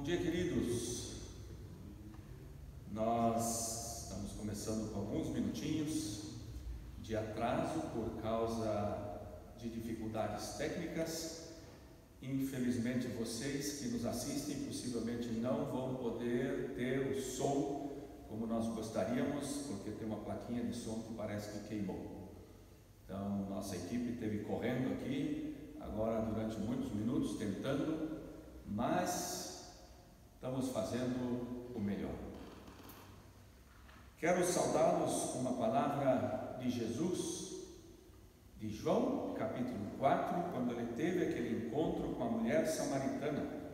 dia, queridos. Nós estamos começando com alguns minutinhos de atraso por causa de dificuldades técnicas. Infelizmente, vocês que nos assistem possivelmente não vão poder ter o som como nós gostaríamos, porque tem uma plaquinha de som que parece que queimou. Então, nossa equipe esteve correndo aqui agora durante muitos minutos tentando, mas estamos fazendo o melhor. Quero saudá-los com uma palavra de Jesus, de João, capítulo 4, quando ele teve aquele encontro com a mulher samaritana.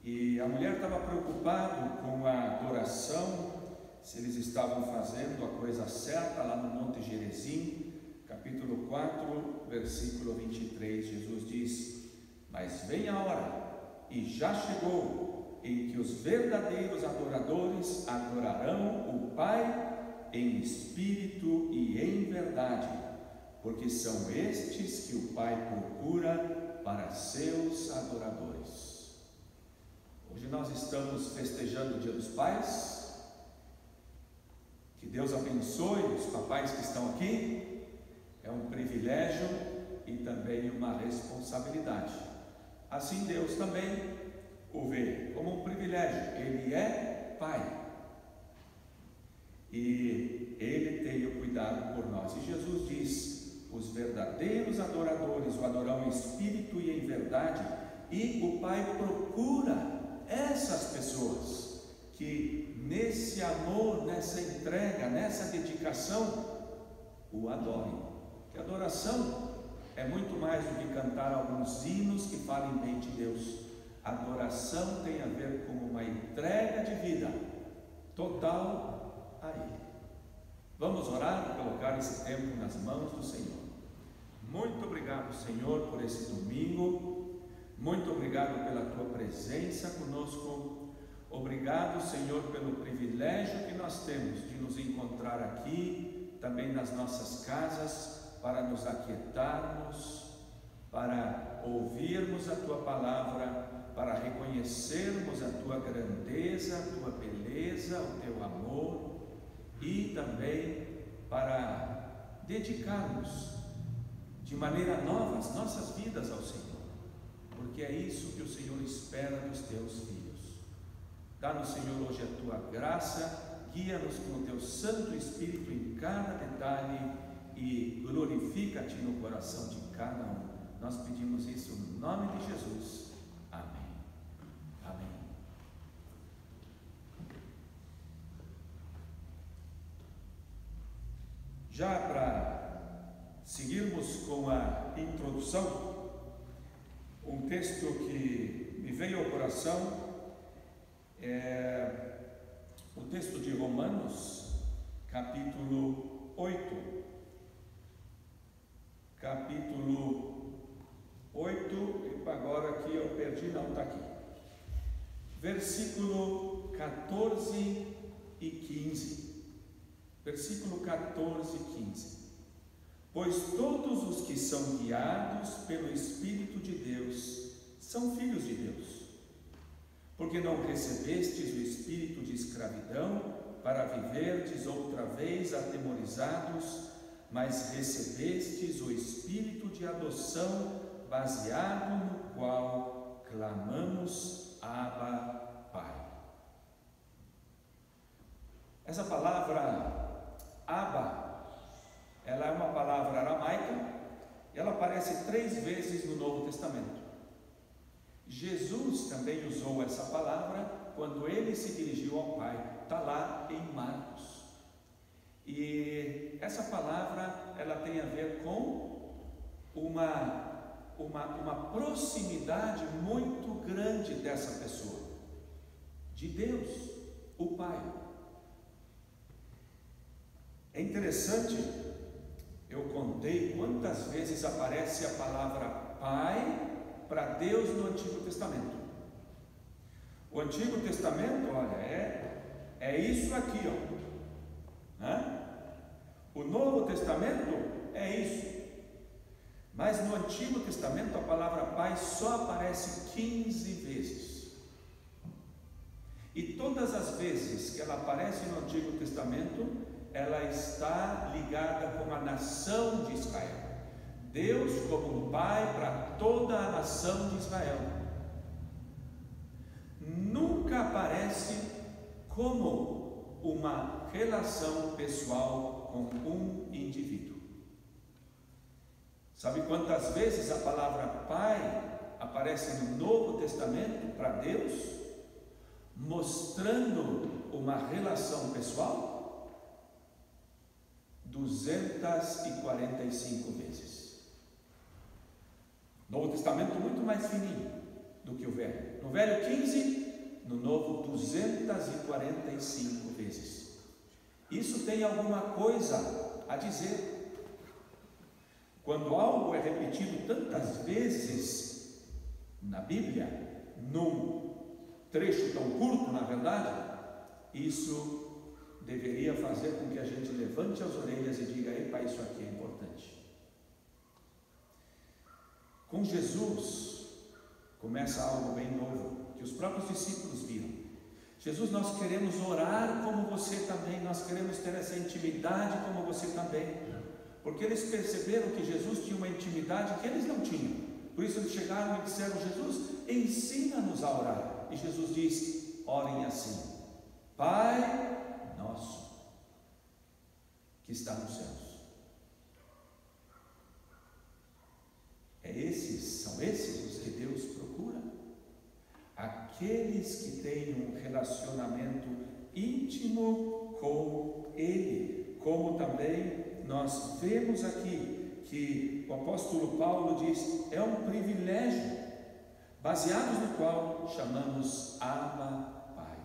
E a mulher estava preocupada com a adoração, se eles estavam fazendo a coisa certa lá no Monte Gerizim. Capítulo 4, versículo 23, Jesus diz: mas vem a hora, e já chegou, em que os verdadeiros adoradores adorarão o Pai em espírito e em verdade, porque são estes que o Pai procura para seus adoradores. Hoje nós estamos festejando o Dia dos Pais. Que Deus abençoe os papais que estão aqui. É um privilégio e também uma responsabilidade. Assim Deus também o vê como um privilégio. Ele é Pai e Ele tem o cuidado por nós. E Jesus diz: os verdadeiros adoradores o adoram em espírito e em verdade, e o Pai procura essas pessoas que nesse amor, nessa entrega, nessa dedicação o adorem. Que adoração é muito mais do que cantar alguns hinos que falem bem de Deus. Adoração tem a ver com uma entrega de vida total a Ele. Vamos orar e colocar esse tempo nas mãos do Senhor. Muito obrigado, Senhor, por esse domingo. Muito obrigado pela Tua presença conosco. Obrigado, Senhor, pelo privilégio que nós temos de nos encontrar aqui, também nas nossas casas, para nos aquietarmos, para ouvirmos a Tua palavra, para reconhecermos a Tua grandeza, a Tua beleza, o Teu amor, e também para dedicarmos de maneira nova as nossas vidas ao Senhor, porque é isso que o Senhor espera dos Teus filhos. Dá-nos, Senhor, hoje a Tua graça, guia-nos com o Teu Santo Espírito em cada detalhe e glorifica-te no coração de cada um. Nós pedimos isso no nome de Jesus. Amém. Amém. Já para seguirmos com a introdução, um texto que me veio ao coração é o texto de Romanos, capítulo 8. Capítulo 8, e agora aqui eu perdi, não, está aqui. Versículo 14 e 15. Versículo 14 e 15. Pois todos os que são guiados pelo Espírito de Deus são filhos de Deus. Porque não recebestes o espírito de escravidão para viverdes outra vez atemorizados, mas recebestes o espírito de adoção, baseado no qual clamamos: Abba, Pai. Essa palavra Abba, ela é uma palavra aramaica, e ela aparece 3 vezes no Novo Testamento. Jesus também usou essa palavra quando ele se dirigiu ao Pai. Está lá em Marcos. E essa palavra, ela tem a ver com uma proximidade muito grande dessa pessoa, de Deus, o Pai. É interessante, eu contei quantas vezes aparece a palavra Pai para Deus no Antigo Testamento. O Antigo Testamento, olha, é isso aqui, ó. Né? O Novo Testamento é isso. Mas no Antigo Testamento a palavra Pai só aparece 15 vezes. E todas as vezes que ela aparece no Antigo Testamento, ela está ligada com a nação de Israel. Deus como um pai para toda a nação de Israel. Nunca aparece como uma relação pessoal com um indivíduo. Sabe quantas vezes a palavra pai aparece no Novo Testamento para Deus, mostrando uma relação pessoal? 245 vezes. Novo Testamento muito mais fininho do que o Velho. No Velho 15, no Novo 245 vezes. Isso tem alguma coisa a dizer. Quando algo é repetido tantas vezes na Bíblia, num trecho tão curto, na verdade, isso deveria fazer com que a gente levante as orelhas e diga: epa, isso aqui é importante. Com Jesus começa algo bem novo, que os próprios discípulos viram. Jesus, nós queremos orar como você também, nós queremos ter essa intimidade como você também, porque eles perceberam que Jesus tinha uma intimidade que eles não tinham. Por isso eles chegaram e disseram: Jesus, ensina-nos a orar. E Jesus diz: orem assim: Pai nosso que está nos céus. São esses os que Deus procura? Aqueles que têm um relacionamento íntimo com Ele, como também nós vemos aqui que o apóstolo Paulo diz: é um privilégio, baseados no qual chamamos Abba Pai.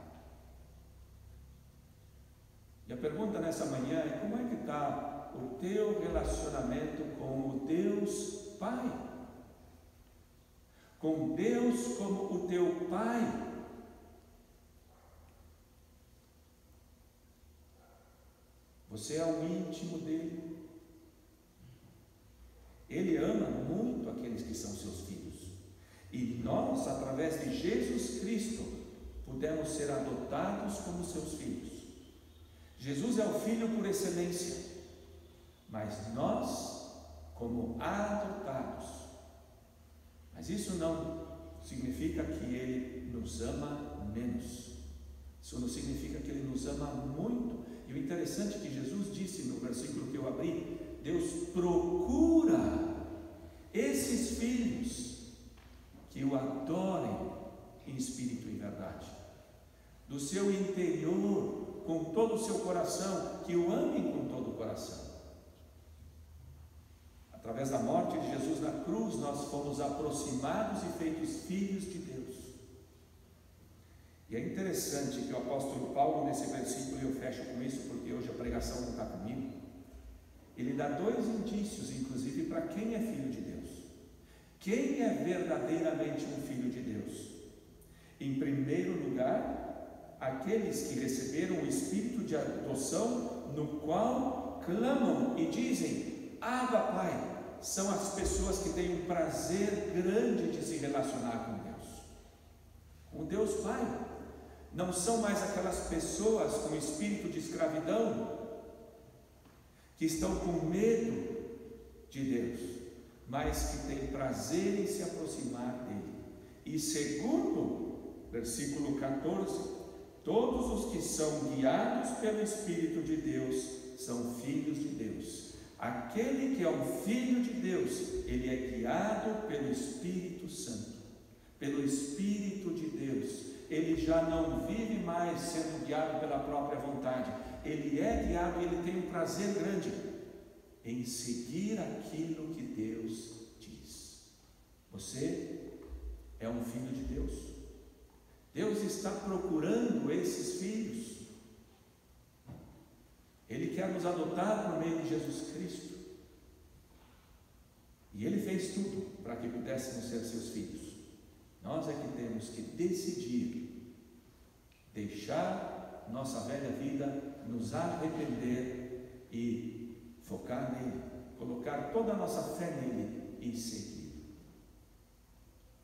E a pergunta nessa manhã é: como é que está o teu relacionamento com o Deus Pai? Com Deus como o teu Pai? Você é um íntimo dele. Ele ama muito aqueles que são seus filhos. E nós, através de Jesus Cristo, pudemos ser adotados como seus filhos. Jesus é o Filho por excelência, mas nós, como adotados. Mas isso não significa que Ele nos ama menos. Isso não significa que Ele nos ama muito. E o interessante é que Jesus disse no versículo que eu abri: Deus procura esses filhos que o adorem em espírito e verdade, do seu interior, com todo o seu coração, que o amem com todo o coração. Através da morte de Jesus na cruz, nós fomos aproximados e feitos filhos de Deus. E é interessante que o apóstolo Paulo, nesse versículo, e eu fecho com isso porque hoje a pregação não está comigo, ele dá dois indícios, inclusive, para quem é filho de Deus. Quem é verdadeiramente um filho de Deus? Em primeiro lugar, aqueles que receberam o espírito de adoção, no qual clamam e dizem: Abba, Pai. São as pessoas que têm um prazer grande de se relacionar com Deus, com Deus Pai. Não são mais aquelas pessoas com espírito de escravidão, que estão com medo de Deus, mas que têm prazer em se aproximar dele. E segundo, versículo 14, todos os que são guiados pelo Espírito de Deus são filhos de Deus. Aquele que é um filho de Deus, ele é guiado pelo Espírito Santo, pelo Espírito de Deus. Ele já não vive mais sendo guiado pela própria vontade. Ele é guiado e ele tem um prazer grande em seguir aquilo que Deus diz. Você é um filho de Deus. Deus está procurando esses filhos. Ele quer nos adotar por meio de Jesus Cristo. E Ele fez tudo para que pudéssemos ser seus filhos. Nós é que temos que decidir deixar nossa velha vida, nos arrepender e focar nele, colocar toda a nossa fé nele e seguir.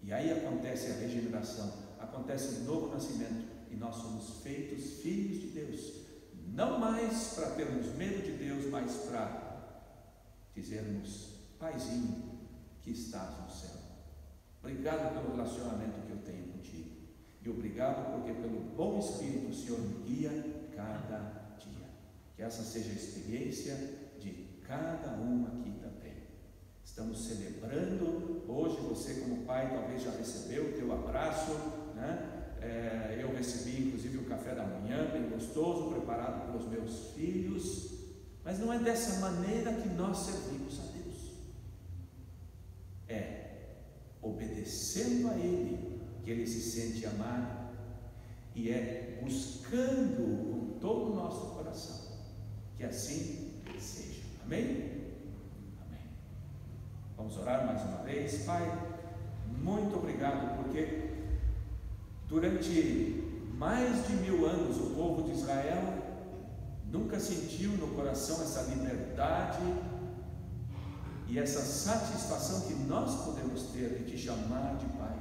E aí acontece a regeneração, acontece o novo nascimento e nós somos mais para termos medo de Deus, mas para dizermos: Paizinho que estás no céu, obrigado pelo relacionamento que eu tenho contigo, e obrigado porque pelo bom Espírito o Senhor me guia cada dia. Que essa seja a experiência de cada um aqui também. Estamos celebrando hoje. Você, como pai, talvez já recebeu o teu abraço, né? Eu recebi inclusive o café da manhã, bem gostoso, preparado pelos meus filhos. Mas não é dessa maneira que nós servimos a Deus. É obedecendo a Ele que Ele se sente amado, e é buscando com todo o nosso coração que assim seja. Amém? Amém. Vamos orar mais uma vez. Pai, muito obrigado, porque durante mais de 1000 anos o povo de Israel nunca sentiu no coração essa liberdade e essa satisfação que nós podemos ter de te chamar de Pai.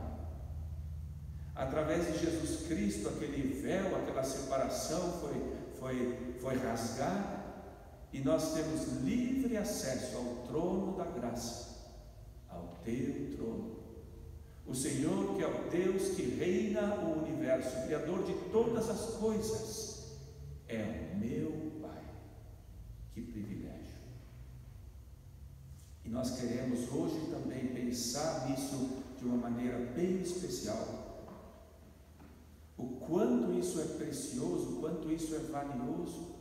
Através de Jesus Cristo, aquele véu, aquela separação foi rasgada, e nós temos livre acesso ao trono da graça, ao teu trono. O Senhor, que é o Deus que reina o universo, Criador de todas as coisas, é o meu Pai. Que privilégio! E nós queremos hoje também pensar nisso de uma maneira bem especial. O quanto isso é precioso, o quanto isso é valioso,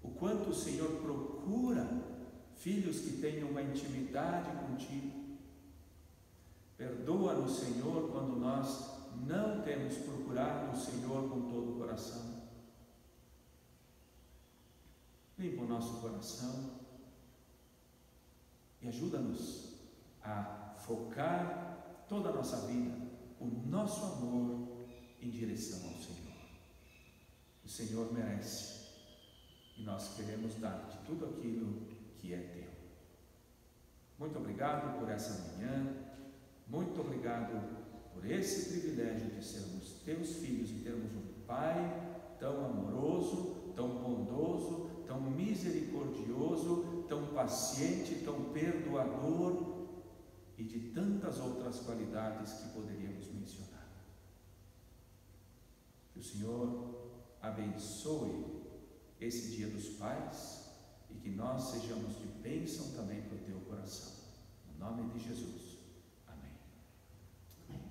o quanto o Senhor procura filhos que tenham uma intimidade contigo. Perdoa-nos, Senhor, quando nós não temos procurado o Senhor com todo o coração. Limpa o nosso coração e ajuda-nos a focar toda a nossa vida, o nosso amor em direção ao Senhor. O Senhor merece, e nós queremos dar-te tudo aquilo que é teu. Muito obrigado por essa manhã, muito obrigado por esse privilégio de sermos teus filhos e termos um Pai tão amoroso, tão bondoso, tão misericordioso, tão paciente, tão perdoador e de tantas outras qualidades que poderíamos mencionar. Que o Senhor abençoe esse Dia dos Pais e que nós sejamos de bênção também para o teu coração. No nome de Jesus. Amém. Amém.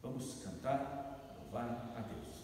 Vamos cantar, louvar a Deus.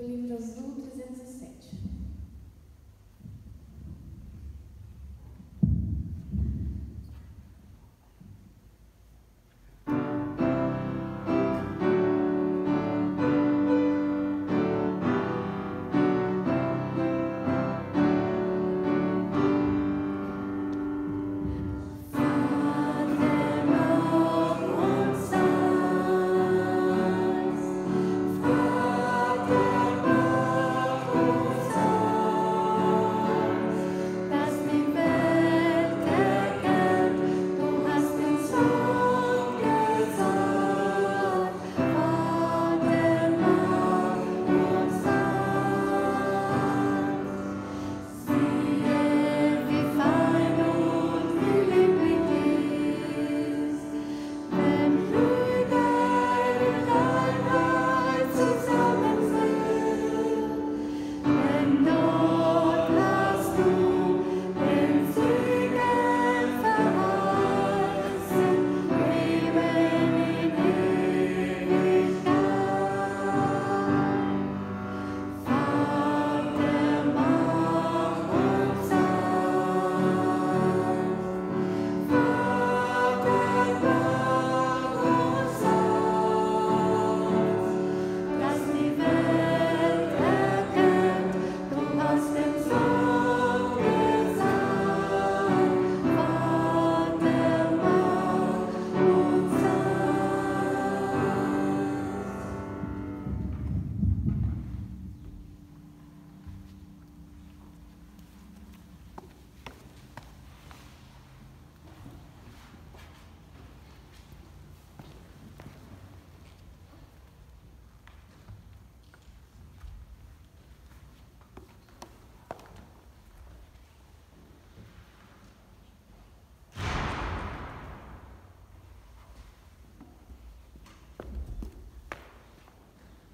do livro Azul 307.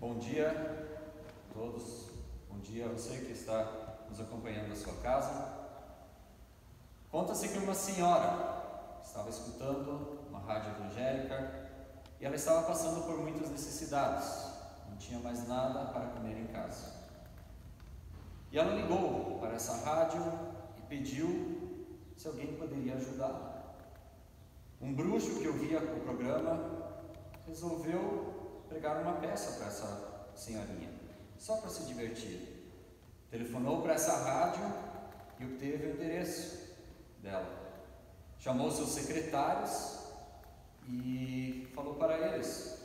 Bom dia a todos, bom dia a você que está nos acompanhando da sua casa. Conta-se que uma senhora estava escutando uma rádio evangélica e ela estava passando por muitas necessidades, não tinha mais nada para comer em casa. E ela ligou para essa rádio e pediu se alguém poderia ajudá-la. Um bruxo que ouvia o programa resolveu pregar uma peça para essa senhorinha, só para se divertir. Telefonou para essa rádio e obteve o endereço dela. Chamou seus secretários e falou para eles: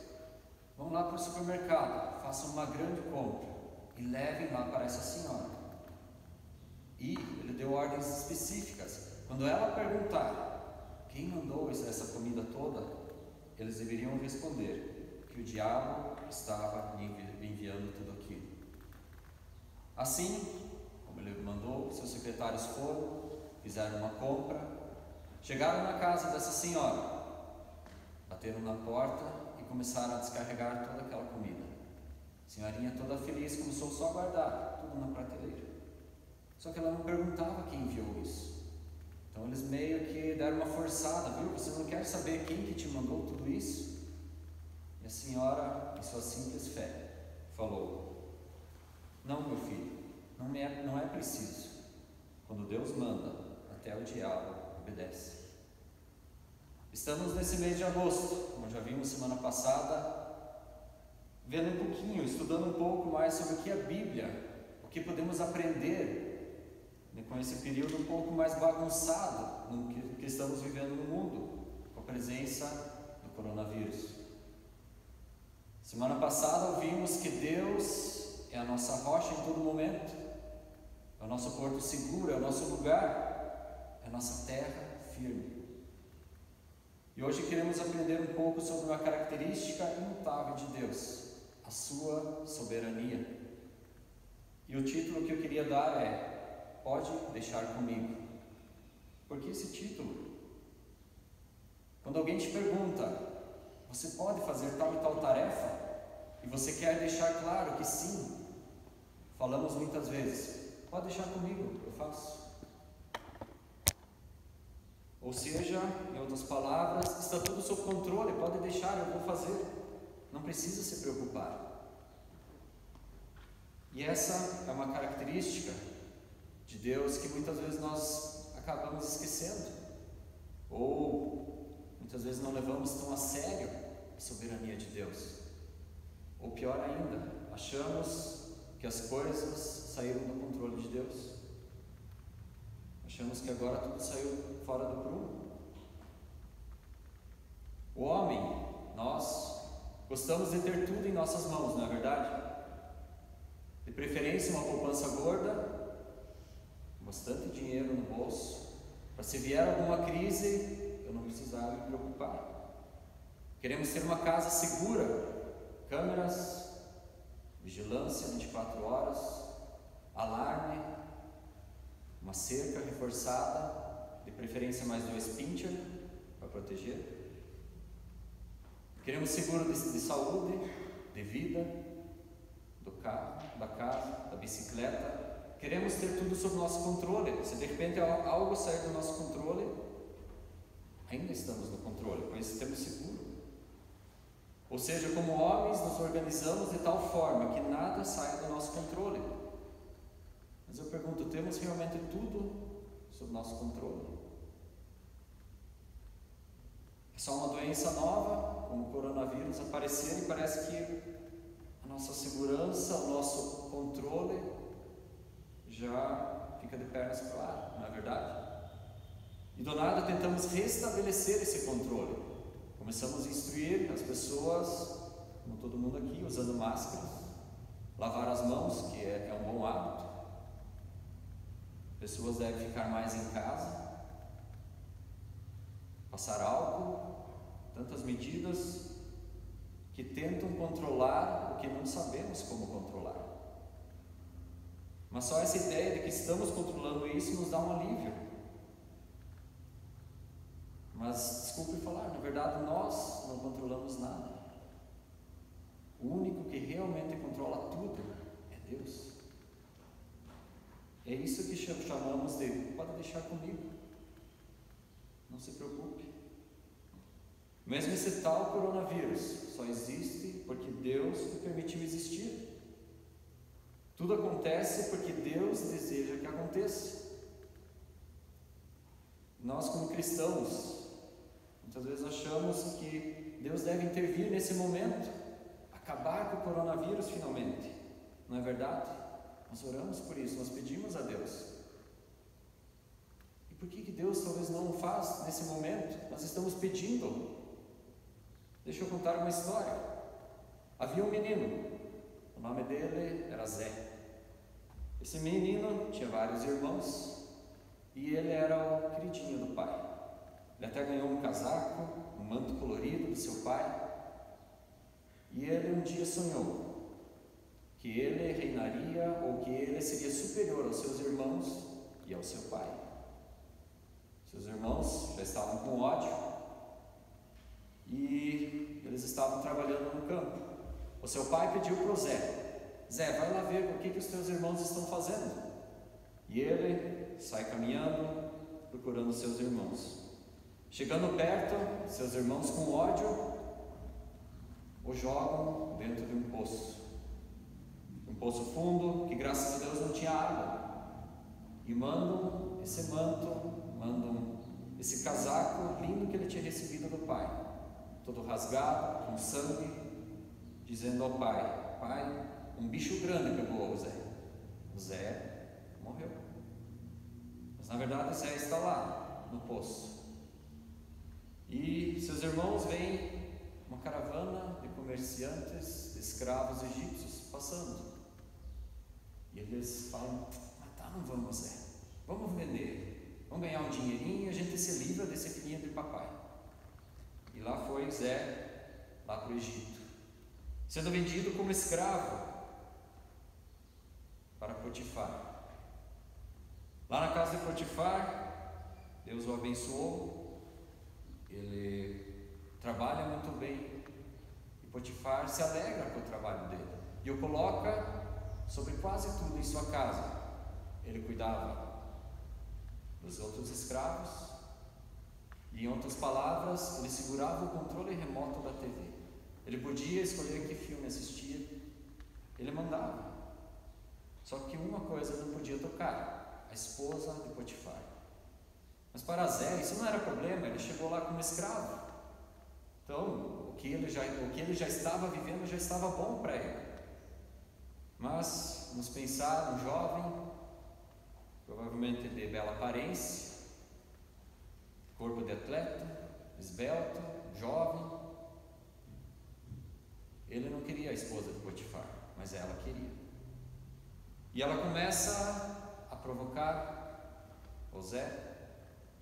vão lá para o supermercado, façam uma grande compra e levem lá para essa senhora. E ele deu ordens específicas. Quando ela perguntar quem mandou essa comida toda, eles deveriam responder que o diabo estava enviando tudo aquilo. Assim, como ele mandou, seus secretários foram, fizeram uma compra, chegaram na casa dessa senhora, bateram na porta e começaram a descarregar toda aquela comida. A senhorinha, toda feliz, começou só a guardar tudo na prateleira. Só que ela não perguntava quem enviou isso. Então eles meio que deram uma forçada, viu? Você não quer saber quem que te mandou tudo isso? E a senhora, em sua simples fé, falou: não, meu filho, não é preciso. Quando Deus manda, até o diabo obedece. Estamos nesse mês de agosto, como já vimos semana passada, vendo um pouquinho, estudando um pouco mais sobre o que é a Bíblia, o que podemos aprender com esse período um pouco mais bagunçado no que estamos vivendo no mundo, com a presença do coronavírus. Semana passada ouvimos que Deus é a nossa rocha em todo momento, é o nosso porto seguro, é o nosso lugar, é a nossa terra firme. E hoje queremos aprender um pouco sobre uma característica imutável de Deus, a sua soberania. E o título que eu queria dar é: Pode deixar comigo. Por que esse título? Quando alguém te pergunta: você pode fazer tal e tal tarefa? E você quer deixar claro que sim, falamos muitas vezes: pode deixar comigo, eu faço. Ou seja, em outras palavras, está tudo sob controle, pode deixar, eu vou fazer. Não precisa se preocupar. E essa é uma característica de Deus que muitas vezes nós acabamos esquecendo, ou muitas vezes não levamos tão a sério a soberania de Deus. Ou pior ainda, achamos que as coisas saíram do controle de Deus. Achamos que agora tudo saiu fora do prumo. O homem, nós, gostamos de ter tudo em nossas mãos, não é verdade? De preferência uma poupança gorda, bastante dinheiro no bolso, para se vier alguma crise, eu não precisar me preocupar. Queremos ter uma casa segura, câmeras, vigilância 24 horas, alarme, uma cerca reforçada, de preferência mais 2 pincher para proteger. Queremos seguro de saúde, de vida, do carro, da casa, da bicicleta. Queremos ter tudo sob nosso controle. Se de repente algo sair do nosso controle, ainda estamos no controle, pois temos seguro. Ou seja, como homens nos organizamos de tal forma que nada saia do nosso controle. Mas eu pergunto, temos realmente tudo sob nosso controle? É só uma doença nova, como o coronavírus, aparecer e parece que a nossa segurança, o nosso controle já fica de pernas para o ar, não é verdade? E do nada tentamos restabelecer esse controle. Começamos a instruir as pessoas, como todo mundo aqui, usando máscaras, lavar as mãos, que é um bom hábito. Pessoas devem ficar mais em casa, passar álcool, tantas medidas que tentam controlar o que não sabemos como controlar. Mas só essa ideia de que estamos controlando isso nos dá um alívio. Mas, desculpe falar, na verdade nós não controlamos nada. O único que realmente controla tudo é Deus. É isso que chamamos de, pode deixar comigo, não se preocupe. Mesmo esse tal coronavírus só existe porque Deus o permitiu existir. Tudo acontece porque Deus deseja que aconteça. Nós, como cristãos, muitas vezes achamos que Deus deve intervir nesse momento, acabar com o coronavírus finalmente. Não é verdade? Nós oramos por isso, nós pedimos a Deus. E por que Deus talvez não o faz nesse momento? Nós estamos pedindo. Deixa eu contar uma história. Havia um menino, o nome dele era Zé. Esse menino tinha vários irmãos e ele era o queridinho do pai. Ele até ganhou um casaco, um manto colorido do seu pai. E ele um dia sonhou que ele reinaria ou que ele seria superior aos seus irmãos e ao seu pai. Seus irmãos já estavam com ódio e eles estavam trabalhando no campo. O seu pai pediu para o Zé: Zé, vai lá ver o que os teus irmãos estão fazendo. E ele sai caminhando, procurando seus irmãos. Chegando perto, seus irmãos com ódio o jogam dentro de um poço fundo, que graças a Deus não tinha água, e mandam esse manto, mandam esse casaco lindo que ele tinha recebido do pai, todo rasgado, com sangue, dizendo ao pai: pai, um bicho grande pegou o Zé. O Zé morreu. Mas na verdade o Zé está lá no poço. E seus irmãos veem uma caravana de comerciantes, de escravos egípcios passando. E eles falam: tá, não vamos, Zé, vamos vender, vamos ganhar um dinheirinho e a gente se livra desse filhinho de papai. E lá foi Zé, lá para o Egito, sendo vendido como escravo para Potifar. Lá na casa de Potifar, Deus o abençoou, ele trabalha muito bem, e Potifar se alegra com o trabalho dele, e o coloca sobre quase tudo em sua casa. Ele cuidava dos outros escravos, e em outras palavras, ele segurava o controle remoto da TV. Ele podia escolher que filme assistir, ele mandava. coisa ele não podia tocar: a esposa de Potifar. Mas para Zé isso não era problema, ele chegou lá como escravo. Então, o que ele já estava vivendo já estava bom para ele. Mas, vamos pensar, um jovem, provavelmente de bela aparência, corpo de atleta, esbelto, jovem. Ele não queria a esposa de Potifar, mas ela queria. E ela começa a provocar o Zé.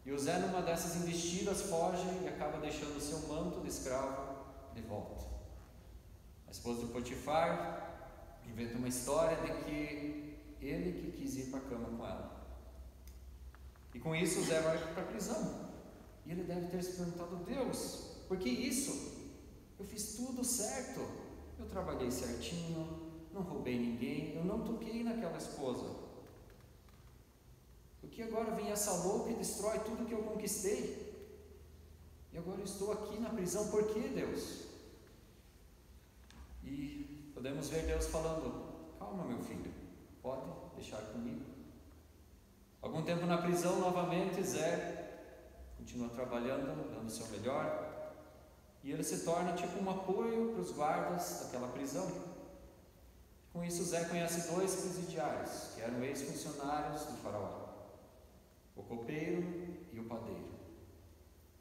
E o Zé, numa dessas investidas, foge e acaba deixando o seu manto de escravo de volta. A esposa de Potifar inventa uma história de que ele que quis ir para a cama com ela. E com isso o Zé vai para a prisão. E ele deve ter se perguntado: Deus, por que isso? Eu fiz tudo certo. Eu trabalhei certinho, não roubei ninguém, eu não toquei naquela esposa. Porque agora vem essa louca e destrói tudo que eu conquistei. E agora eu estou aqui na prisão, por que, Deus? E podemos ver Deus falando: calma, meu filho, pode deixar comigo. Algum tempo na prisão, novamente, Zé continua trabalhando, dando o seu melhor. E ele se torna tipo um apoio para os guardas daquela prisão. Com isso, Zé conhece 2 presidiários, que eram ex-funcionários do faraó: o copeiro e o padeiro.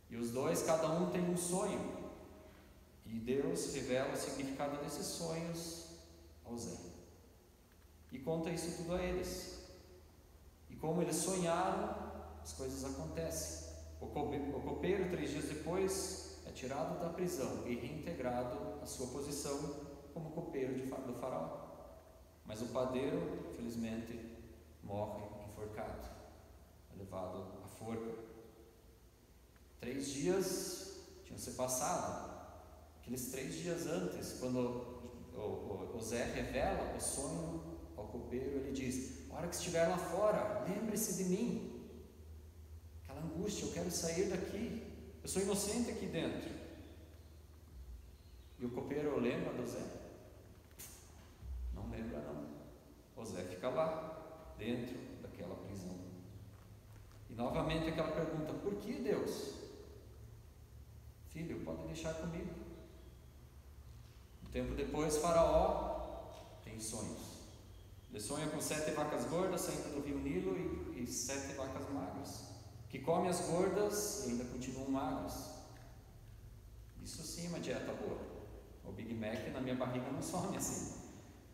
E os 2, cada um tem um sonho, e Deus revela o significado desses sonhos ao Zé e conta isso tudo a eles. E como eles sonharam, as coisas acontecem. O copeiro, 3 dias depois, é tirado da prisão e reintegrado à sua posição como copeiro do faraó. Mas o padeiro, infelizmente, morre enforcado, levado à forca. 3 dias tinham se passado. Aqueles 3 dias antes, quando o Zé revela o sonho ao copeiro, ele diz: a hora que estiver lá fora, lembre-se de mim. Aquela angústia: eu quero sair daqui, eu sou inocente aqui dentro. E o copeiro lembra do Zé? Não lembra, não. O Zé fica lá, dentro daquela prisão. E novamente aquela pergunta: por que, Deus? Filho, pode deixar comigo. Um tempo depois, Faraó tem sonhos. Ele sonha com 7 vacas gordas saindo do rio Nilo e 7 vacas magras, que comem as gordas e ainda continuam magras. Isso sim é uma dieta boa. O Big Mac na minha barriga não some assim.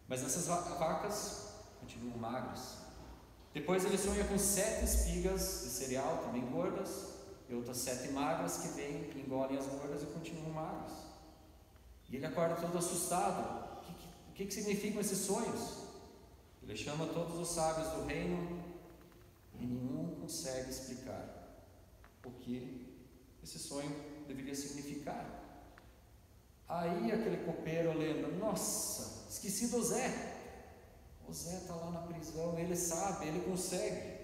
Mas essas vacas continuam magras. Depois ele sonha com 7 espigas de cereal, também gordas, e outras 7 magras que vêm e engolem as gordas e continuam magras. E ele acorda todo assustado. O que significam esses sonhos? Ele chama todos os sábios do reino e nenhum consegue explicar o que esse sonho deveria significar. Aí aquele copeiro lembra: nossa, esqueci do Zé. O Zé está lá na prisão, ele sabe, ele consegue.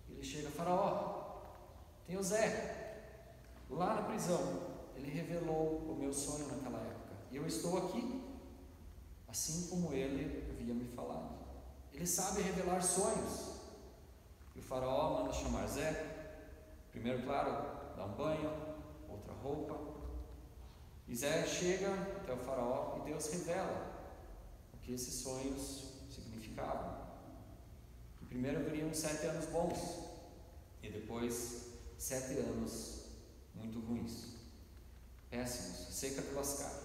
Ele chega: Faraó, tem o Zé lá na prisão, ele revelou o meu sonho naquela época, e eu estou aqui, assim como ele havia me falado. Ele sabe revelar sonhos. E o Faraó manda chamar Zé. Primeiro, claro, dá um banho, outra roupa. E Zé chega até o Faraó e Deus revela o que esses sonhos significavam. Que primeiro viriam 7 anos bons e depois 7 anos muito ruins, péssimos, seca de lascar,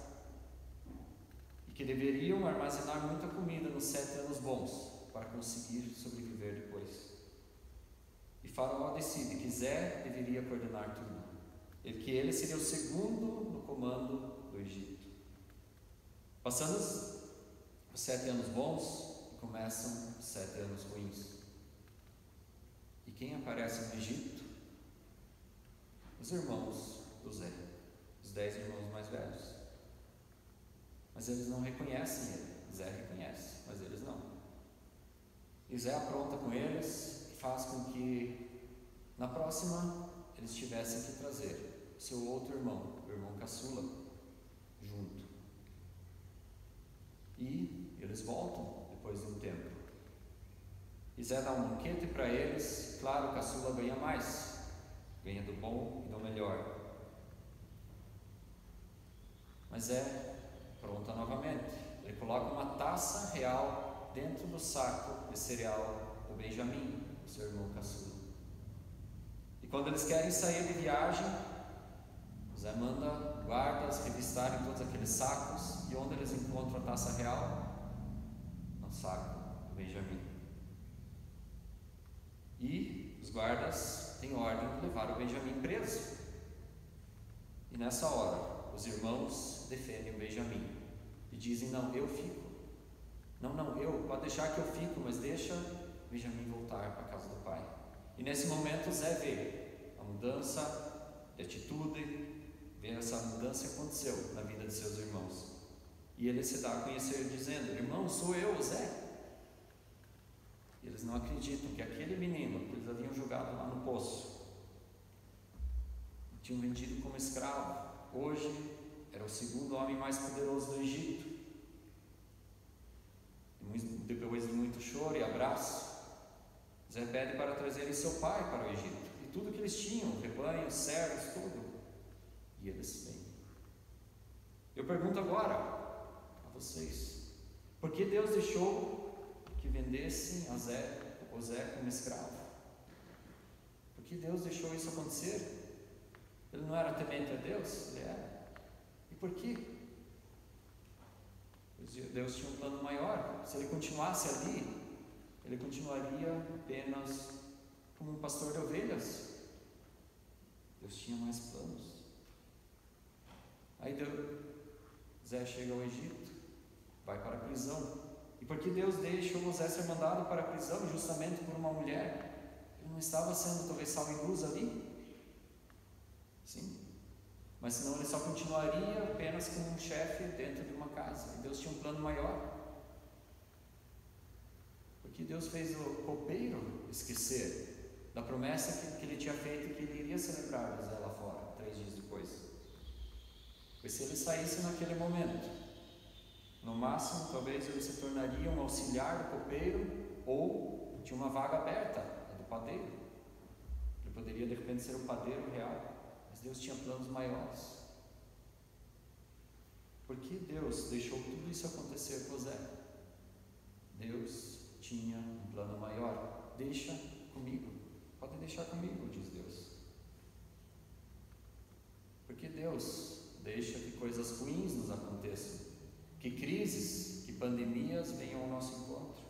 e que deveriam armazenar muita comida nos 7 anos bons para conseguir sobreviver depois. E Faraó decide que Zé deveria coordenar tudo, e que ele seria o segundo no comando do Egito. Passando os 7 anos bons, começam os 7 anos ruins. E quem aparece no Egito? Os irmãos do Zé, os 10 irmãos mais velhos. Mas eles não reconhecem ele. Zé reconhece, mas eles não. E Zé apronta com eles e faz com que na próxima eles tivessem que trazer o seu outro irmão, o irmão caçula, junto. E eles voltam depois de um tempo. E Zé dá um banquete para eles. Claro, o caçula ganha mais, ganha do bom e do melhor. Mas Zé pronta novamente. Ele coloca uma taça real dentro do saco de cereal do Benjamim, o seu irmão caçula. E quando eles querem sair de viagem, Zé manda guardas revistarem todos aqueles sacos. E onde eles encontram a taça real? No saco do Benjamim. E os guardas têm ordem de levar o Benjamim preso. E nessa hora, os irmãos defendem o Benjamim e dizem: não, eu fico. Não, pode deixar que eu fico, mas deixa o Benjamim voltar para a casa do pai. E nesse momento Zé vê a mudança de atitude, vê essa mudança que aconteceu na vida de seus irmãos. E ele se dá a conhecer dizendo: irmão, sou eu, Zé. E eles não acreditam que aquele menino que eles haviam jogado lá no poço, tinham vendido como escravo, hoje era o segundo homem mais poderoso do Egito. E depois de muito choro e abraço, Zé pede para trazerem seu pai para o Egito. E tudo que eles tinham, rebanhos, servos, tudo. E eles vêm. Eu pergunto agora a vocês: por que Deus deixou que vendessem o Zé como escravo? Por que Deus deixou isso acontecer? Ele não era temente a Deus? Ele era. E por quê? Deus tinha um plano maior. Se ele continuasse ali, ele continuaria apenas como um pastor de ovelhas. Deus tinha mais planos. Aí Zé chega ao Egito, vai para a prisão. E por que Deus deixou Zé ser mandado para a prisão justamente por uma mulher? Ele não estava sendo talvez sal e luz ali? Sim. Mas senão ele só continuaria apenas como um chefe dentro de uma casa. E Deus tinha um plano maior. Porque Deus fez o copeiro esquecer da promessa que ele tinha feito, que ele iria celebrar José lá fora, 3 dias depois. Pois se ele saísse naquele momento, no máximo talvez ele se tornaria um auxiliar do copeiro, ou tinha uma vaga aberta, a do padeiro. Ele poderia de repente ser o padeiro real. Mas Deus tinha planos maiores. Por que Deus deixou tudo isso acontecer com Zé? Deus tinha um plano maior. Deixa comigo. Pode deixar comigo, diz Deus. Porque Deus deixa que coisas ruins nos aconteçam, que crises, que pandemias venham ao nosso encontro.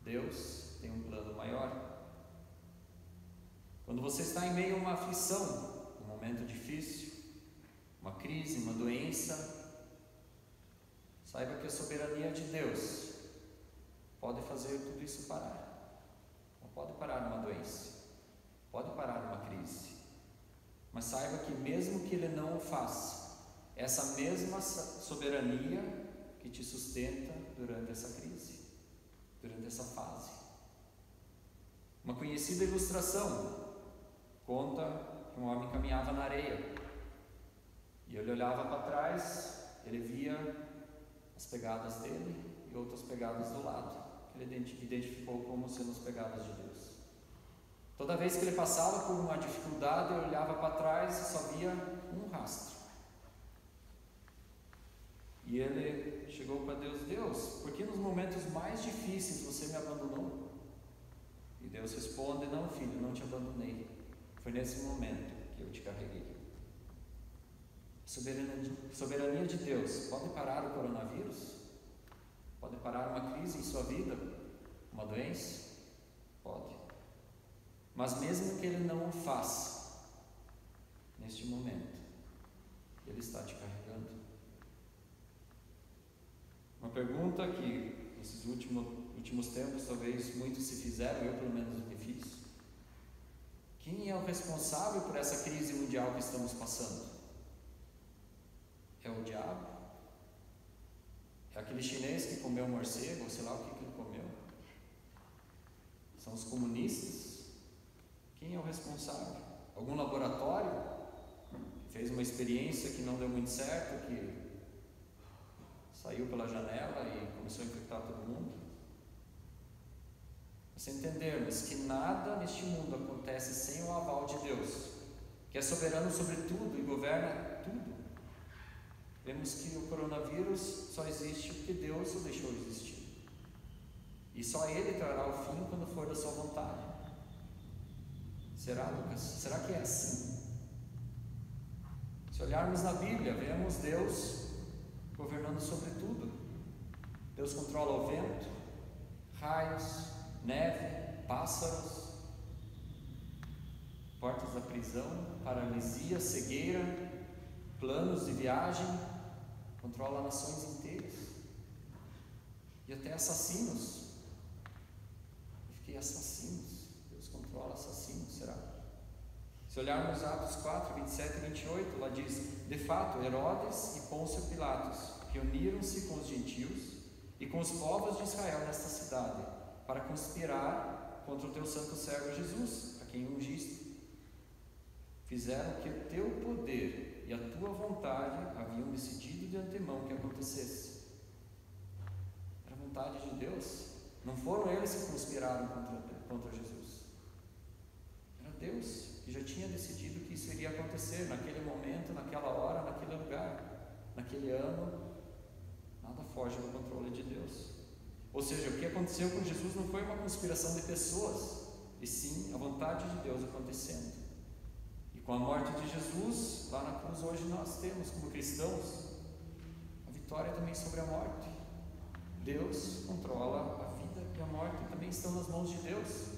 Deus tem um plano maior. Quando você está em meio a uma aflição, um momento difícil, uma crise, uma doença, saiba que a soberania de Deus pode fazer tudo isso parar. Não pode parar numa doença, pode parar numa crise, mas saiba que mesmo que Ele não o faça, essa mesma soberania que te sustenta durante essa crise, durante essa fase. Uma conhecida ilustração conta que um homem caminhava na areia e ele olhava para trás, ele via as pegadas dele e outras pegadas do lado, que ele identificou como sendo as pegadas de Deus. Toda vez que ele passava por uma dificuldade, ele olhava para trás e só via um rastro. E ele chegou para Deus: Deus, por que nos momentos mais difíceis você me abandonou? E Deus responde: não, filho, não te abandonei. Foi nesse momento que eu te carreguei. Soberania de Deus pode parar o coronavírus? Pode parar uma crise em sua vida? Uma doença? Pode. Mas mesmo que Ele não o faça, neste momento, Ele está te carregando. Uma pergunta que nesses últimos tempos talvez muitos se fizeram, eu pelo menos me fiz: quem é o responsável por essa crise mundial que estamos passando? É o diabo? É aquele chinês que comeu um morcego, ou sei lá o que ele comeu? São os comunistas? Quem é o responsável? Algum laboratório que fez uma experiência que não deu muito certo, que saiu pela janela e começou a infectar todo mundo? Nós entendermos que nada neste mundo acontece sem o aval de Deus, que é soberano sobre tudo e governa tudo. Vemos que o coronavírus só existe porque Deus o deixou existir. E só Ele trará o fim quando for da sua vontade. Será, Lucas? Será que é assim? Se olharmos na Bíblia, vemos Deus governando sobre tudo. Deus controla o vento, raios, neve, pássaros, portas da prisão, paralisia, cegueira, planos de viagem, controla nações inteiras e até assassinos. Eu fiquei assassinos. Deus controla assassinos, será? Se olharmos Atos 4, 27 e 28, lá diz: de fato, Herodes e Pôncio Pilatos reuniram-se com os gentios e com os povos de Israel nesta cidade para conspirar contra o teu santo servo Jesus, a quem ungiste. Fizeram que o teu poder e a tua vontade haviam decidido de antemão que acontecesse. Era a vontade de Deus. Não foram eles que conspiraram contra Jesus. Era Deus que já tinha decidido que isso iria acontecer naquele momento, naquela hora, naquele lugar, naquele ano. Nada foge do controle de Deus. Ou seja, o que aconteceu com Jesus não foi uma conspiração de pessoas, e sim a vontade de Deus acontecendo. E com a morte de Jesus lá na cruz, hoje nós temos, como cristãos, a vitória também sobre a morte. Deus controla a vida e a morte, também estão nas mãos de Deus.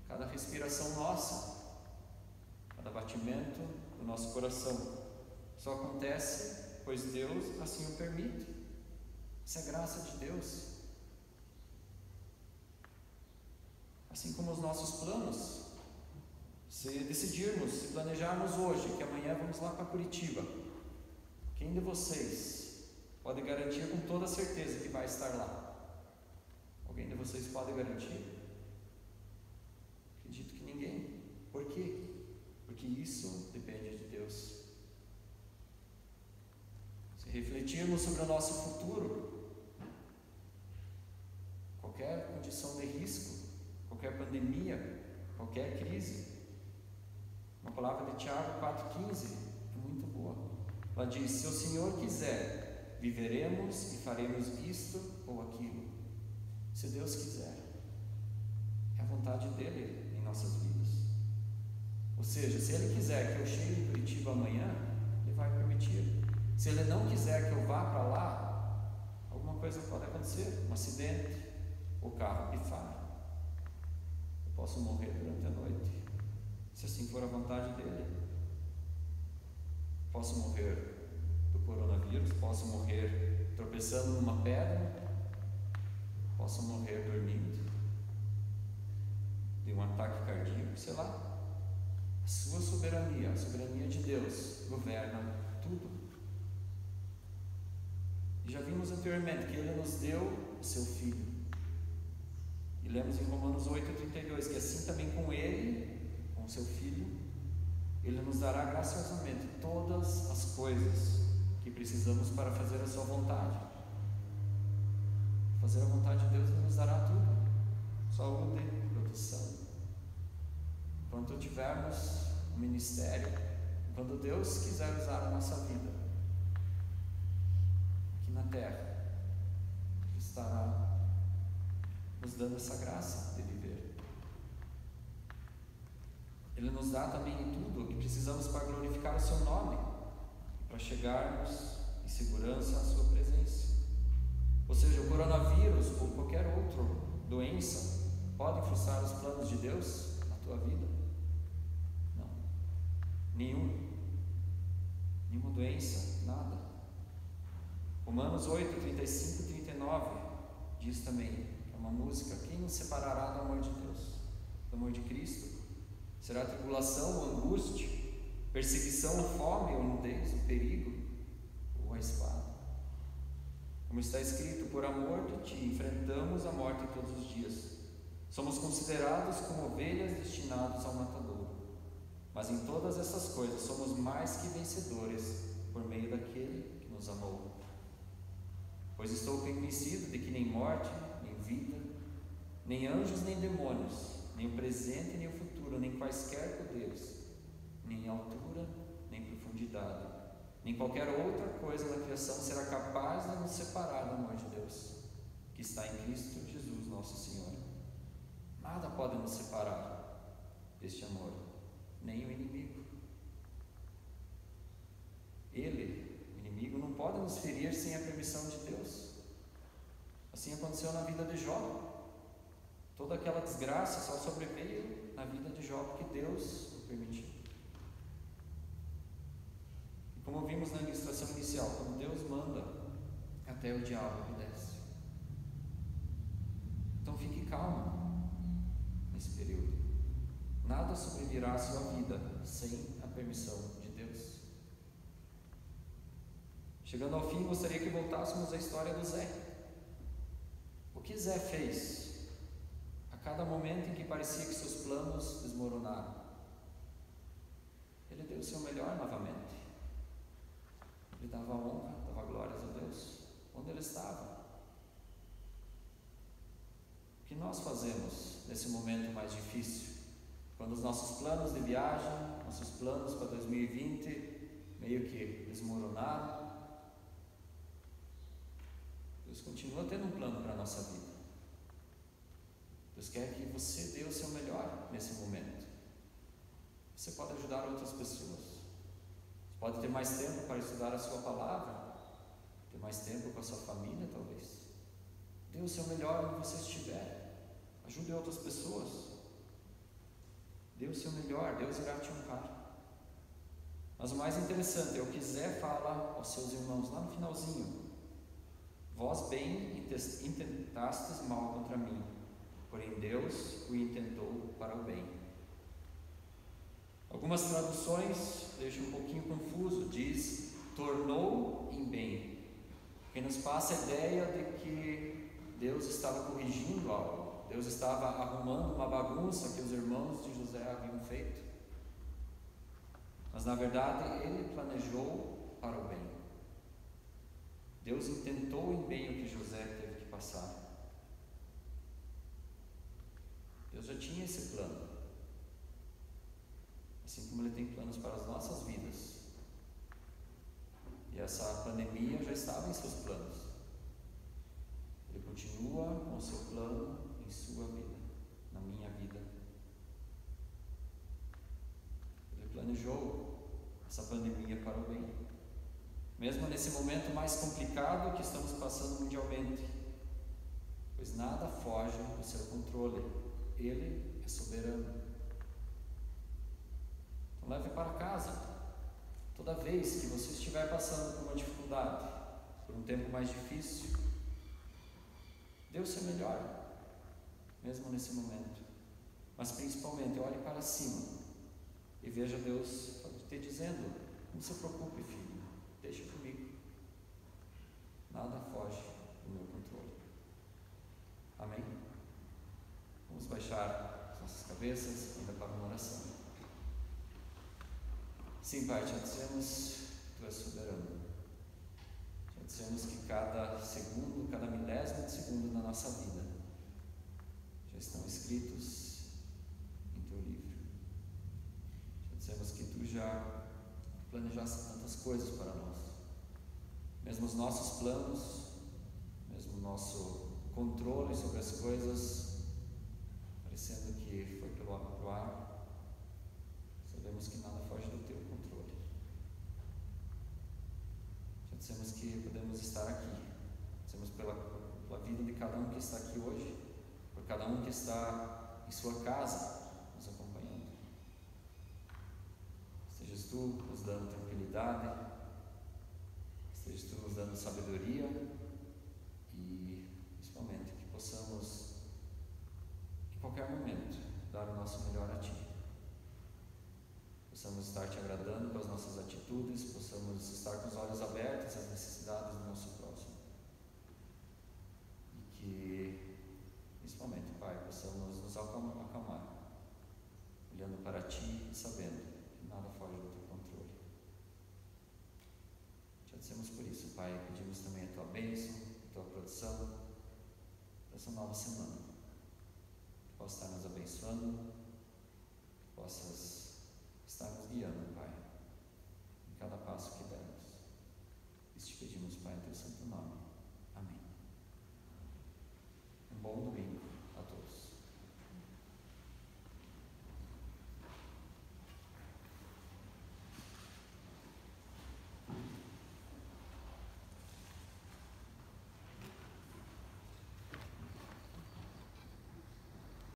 Cada respiração nossa, cada batimento do nosso coração só acontece pois Deus assim o permite. Isso é graça de Deus. Assim como os nossos planos, se decidirmos, se planejarmos hoje que amanhã vamos lá para Curitiba, quem de vocês pode garantir com toda certeza que vai estar lá? Alguém de vocês pode garantir? Acredito que ninguém. Por quê? Porque isso depende de Deus. Refletirmos sobre o nosso futuro, qualquer condição de risco, qualquer pandemia, qualquer crise. Uma palavra de Tiago 4,15 é muito boa. Ela diz: se o Senhor quiser, viveremos e faremos isto ou aquilo. Se Deus quiser, é a vontade dele em nossas vidas. Ou seja, se Ele quiser que eu chegue em Curitiba amanhã, Ele vai permitir. Se Ele não quiser que eu vá para lá, alguma coisa pode acontecer, um acidente, o carro pifar, eu posso morrer durante a noite, se assim for a vontade dele. Posso morrer do coronavírus, posso morrer tropeçando numa pedra, posso morrer dormindo de um ataque cardíaco, sei lá. A sua soberania, a soberania de Deus governa tudo. E já vimos anteriormente que Ele nos deu o seu Filho. E lemos em Romanos 8,32 que assim também com Ele, com o seu Filho, Ele nos dará graciosamente todas as coisas que precisamos para fazer a sua vontade. Fazer a vontade de Deus, Ele nos dará tudo. Saúde, proteção. Enquanto tivermos um ministério, quando Deus quiser usar a nossa vida na terra, Ele estará nos dando essa graça de viver. Ele nos dá também tudo o que precisamos para glorificar o seu nome, para chegarmos em segurança à sua presença. Ou seja, o coronavírus ou qualquer outra doença pode frustrar os planos de Deus na tua vida? Não. Nenhuma doença, nada. Romanos 8, 35 e 39 diz também, que é uma música: quem nos separará do amor de Deus, do amor de Cristo? Será a tribulação ou angústia, perseguição ou fome ou nudez, o perigo ou a espada? Como está escrito: por amor de ti enfrentamos a morte todos os dias, somos considerados como ovelhas destinadas ao matadouro, mas em todas essas coisas somos mais que vencedores por meio daquele que nos amou. Pois estou convencido de que nem morte, nem vida, nem anjos nem demônios, nem o presente nem o futuro, nem quaisquer poderes, nem altura nem profundidade, nem qualquer outra coisa da criação será capaz de nos separar do amor de Deus, que está em Cristo Jesus nosso Senhor. Nada pode nos separar deste amor, nem o inimigo. Ele, o inimigo, não pode nos ferir sem a permissão de Deus. Assim aconteceu na vida de Jó. Toda aquela desgraça só sobreveio na vida de Jó porque Deus o permitiu. E como vimos na ilustração inicial, quando Deus manda, até o diabo obedece. Então fique calmo nesse período. Nada sobrevirá à sua vida sem a permissão de Deus. Chegando ao fim, gostaria que voltássemos à história do Zé. O que Zé fez a cada momento em que parecia que seus planos desmoronaram? Ele deu o seu melhor novamente. Ele dava honra, dava glórias a Deus onde ele estava. O que nós fazemos nesse momento mais difícil? Quando os nossos planos de viagem, nossos planos para 2020 meio que desmoronaram, Deus continua tendo um plano para a nossa vida. Deus quer que você dê o seu melhor nesse momento. Você pode ajudar outras pessoas. Você pode ter mais tempo para estudar a sua palavra, ter mais tempo com a sua família, talvez. Dê o seu melhor onde você estiver. Ajude outras pessoas. Dê o seu melhor, Deus irá te honrar. Mas o mais interessante é o que Zé fala aos seus irmãos lá no finalzinho. Vós bem intentastes mal contra mim, porém Deus o intentou para o bem. Algumas traduções deixam um pouquinho confuso, diz tornou em bem, que nos passa a ideia de que Deus estava corrigindo algo, Deus estava arrumando uma bagunça que os irmãos de José haviam feito. Mas na verdade ele planejou para o bem. Deus intentou em bem o que José teve que passar. Deus já tinha esse plano. Assim como Ele tem planos para as nossas vidas. E essa pandemia já estava em seus planos. Ele continua com o seu plano em sua vida, na minha vida. Ele planejou essa pandemia para o bem. Mesmo nesse momento mais complicado que estamos passando mundialmente, pois nada foge do seu controle, Ele é soberano. Então leve para casa, toda vez que você estiver passando por uma dificuldade, por um tempo mais difícil, dê o seu melhor, mesmo nesse momento, mas principalmente olhe para cima e veja Deus te dizendo: não se preocupe, filho. Deixa comigo. Nada foge do meu controle. Amém? Vamos baixar as nossas cabeças ainda para uma oração. Sim, Pai, te dizemos, Tu és soberano. Te dizemos que cada segundo, cada milésimo de segundo na nossa vida já estão escritos em Teu livro. Te dizemos que Tu já planejaste tantas coisas para nós. Mesmo os nossos planos, mesmo o nosso controle sobre as coisas, parecendo que foi pelo ar, sabemos que nada foge do Teu controle. Já dissemos que podemos estar aqui, dissemos pela vida de cada um que está aqui hoje, por cada um que está em sua casa nos acompanhando. Estejas Tu nos dando tranquilidade, estejas Tu nos dando sabedoria e, principalmente, que possamos, em qualquer momento, dar o nosso melhor a Ti. Possamos estar Te agradando com as nossas atitudes, possamos estar com os olhos abertos às necessidades do nosso próximo. E que, principalmente, Pai, possamos nos acalmar, olhando para Ti e sabendo que nada foge do Teu controle. Te agradecemos por isso, Pai. Pedimos também a Tua bênção, a Tua proteção para essa nova semana. possa estar nos abençoando, que possas estar nos guiando, Pai.